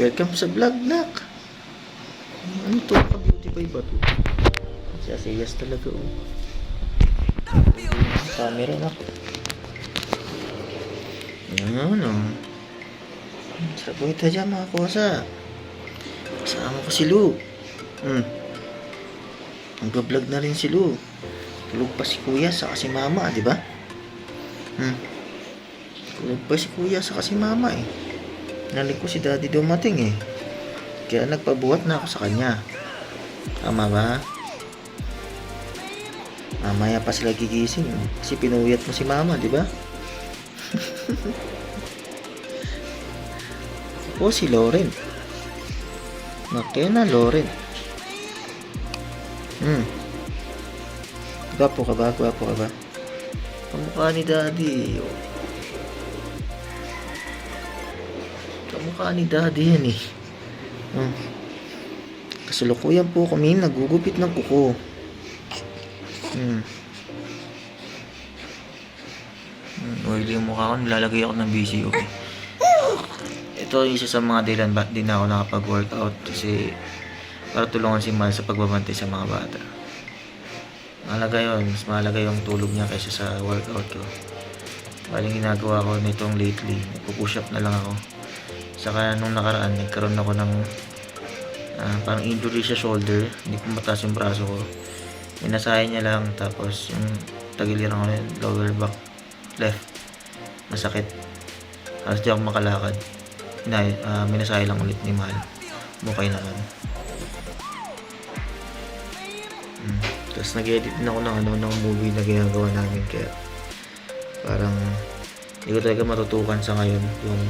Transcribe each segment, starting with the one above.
Welcome sa vlog, nak. Ano to? Ka-beautify ba to? Sasayas talaga, oh. Camera, nak. Yan, oh. Sarap po ito dyan, mga kosa. Kasama ko si Lu. Nag-vlog na rin si Lu. Tulog pa si kuya saka si mama, di ba? Tulog pa si kuya saka si mama, eh. Narinig ko si daddy dumating, eh. Kaya nagpabuhat na ako sa kanya. Tama ba? Mamaya pa sila gigising kasi pinuyat mo si mama, di ba? O si Loren. Makena Loren. Gwapo ka ba? Gwapo ka ba? Kamukha ni daddy. Kamukha ni daddy yan, eh. Kasalukuyan po kami nagugupit ng kuko. Oily yung mukha ko, nilalagay ako ng BCO. Ito yung isa sa mga dahilan ba't di na ako nakapag-workout kasi para tulungan si Mal sa pagbabantay sa mga bata. Mahalaga yun, mas mahalaga yung tulog niya kaysa sa workout ko. Baling ginagawa ko nitong lately, nagpo-push up na lang ako. Saka nung nakaraan, nagkaroon ako ng parang injury sa shoulder, hindi ko mataas yung braso ko. Minasahe niya lang, tapos yung tagiliran ko yung lower back left, masakit. Halos di ako makalakad. Minasahe lang ulit ni Mahal. Mukay naman. Tapos nag-edit din ako ng movie na ginagawa namin, kaya parang hindi ko talaga matutukan sa ngayon yung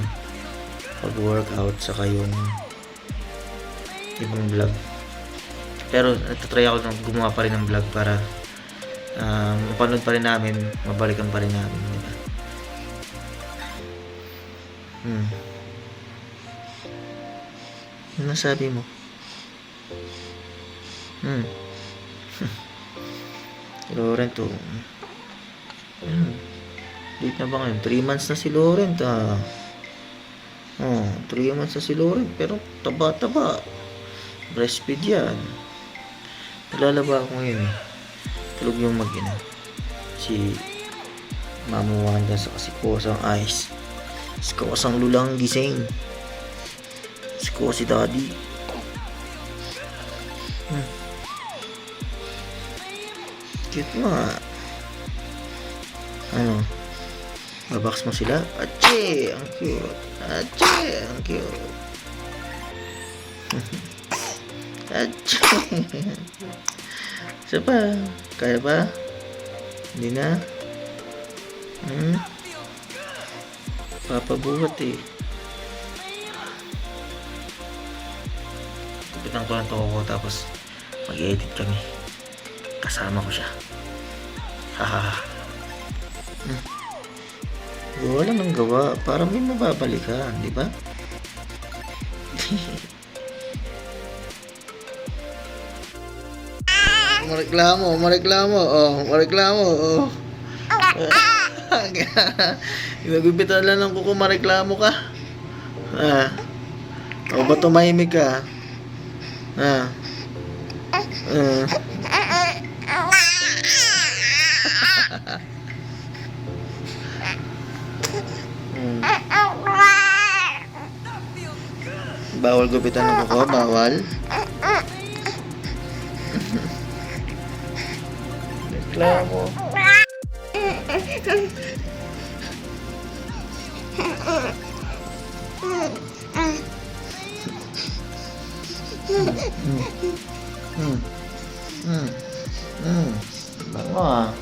pag-workout saka yung ibang vlog. Pero nagtatry ako ng gumawa pa rin ng vlog para mapanood pa rin namin, mabalikan pa rin namin, diba? Ano sabi mo? Laurent, oh. Date na ba ngayon? 3 months na si Laurent, ah. 3 months na si Laurent, pero taba-taba. Breastfeed yan. Nalalaba ako ngayon, eh. Tulog yung mag-ina. Si Mama Wanda sa si Kosang Ice. Si Kosang Lulang gising. Si Kosi Daddy. Cute mo, ah. Ano? Babox mo sila? Ache! Ang cute. Ache! Ang cute. Ache! Isa pa? Kaya ba? Hindi na? Papabuhat, eh. Kapitan ko ng toko ko, tapos mag-edit kami. Kasama ko siya. Hahaha. Wala nang gawa para may mababalikan, di ba? Mareklamo, oh. Nagupitan lang ng kuko, mareklamo ka. O ba tumahimik ka? Bawal gupitan ng kuko, bawal. Reklamo. Bango, ah.